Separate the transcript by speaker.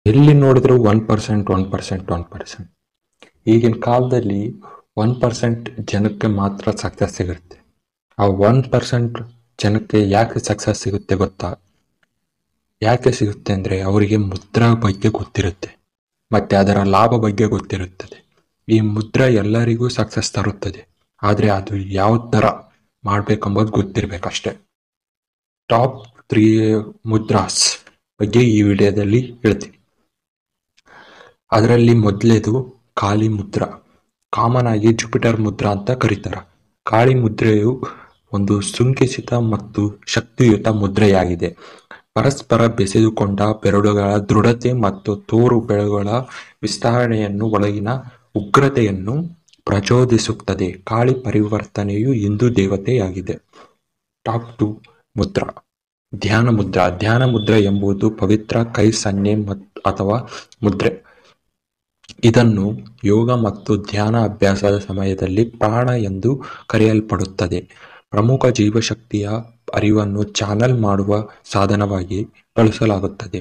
Speaker 1: ಎಲ್ಲಿ ನೋಡಿದ್ರು 1%, 1%, 1%. ಈಗಿನ ಕಾಲದಲ್ಲಿ 1% ಜನಕ್ಕೆ ಮಾತ್ರ ಸಕ್ಸಸ್ ಸಿಗುತ್ತೆ. ಆ 1% ಜನಕ್ಕೆ ಯಾಕೆ ಸಕ್ಸಸ್ ಸಿಗುತ್ತೆ ಗೊತ್ತಾ? ಯಾಕೆ ಸಿಗುತ್ತೆ ಅಂದರೆ ಅವರಿಗೆ ಮುದ್ರಾ ಬಗ್ಗೆ ಗೊತ್ತಿರುತ್ತೆ, ಮತ್ತು ಅದರ ಲಾಭ ಬಗ್ಗೆ ಗೊತ್ತಿರುತ್ತದೆ. ಈ ಮುದ್ರಾ ಎಲ್ಲರಿಗೂ ಸಕ್ಸಸ್ ತರುತ್ತದೆ, ಆದರೆ ಅದು ಯಾವ ಥರ ಮಾಡಬೇಕೆಂಬುದು ಗೊತ್ತಿರಬೇಕಷ್ಟೆ. ಟಾಪ್ 3 ಮುದ್ರಾಸ್ ಬಗ್ಗೆ ಈ ವಿಡಿಯೋದಲ್ಲಿ ಹೇಳ್ತೀನಿ. ಅದರಲ್ಲಿ ಮೊದಲೇದು ಕಾಳಿ ಮುದ್ರಾ. ಕಾಮನ್ ಆಗಿ ಜುಪಿಟರ್ ಮುದ್ರಾ ಅಂತ ಕರೀತಾರೆ. ಕಾಳಿ ಮುದ್ರೆಯು ಒಂದು ಸುಂಕಿಸಿತ ಮತ್ತು ಶಕ್ತಿಯುತ ಮುದ್ರೆಯಾಗಿದೆ. ಪರಸ್ಪರ ಬೆಸೆದುಕೊಂಡ ಬೆರಳುಗಳ ದೃಢತೆ ಮತ್ತು ತೋರು ಬೆರಳುಗಳ ವಿಸ್ತರಣೆಯನ್ನು ಒಳಗಿನ ಉಗ್ರತೆಯನ್ನು ಪ್ರಚೋದಿಸುತ್ತದೆ. ಕಾಳಿ ಪರಿವರ್ತನೆಯು ಹಿಂದೂ ದೇವತೆಯಾಗಿದೆ. ಟಾಪ್ 2 ಮುದ್ರಾ. ಧ್ಯಾನ ಮುದ್ರಾ. ಧ್ಯಾನ ಮುದ್ರೆ ಎಂಬುದು ಪವಿತ್ರ ಕೈ ಸನ್ನೆ ಅಥವಾ ಮುದ್ರೆ. ಇದನ್ನು ಯೋಗ ಮತ್ತು ಧ್ಯಾನ ಅಭ್ಯಾಸದ ಸಮಯದಲ್ಲಿ ಪ್ರಾಣ ಎಂದು ಕರೆಯಲ್ಪಡುತ್ತದೆ. ಪ್ರಮುಖ ಜೀವಶಕ್ತಿಯ ಅರಿವನ್ನು ಚಾನಲ್ ಮಾಡುವ ಸಾಧನವಾಗಿ ಬಳಸಲಾಗುತ್ತದೆ.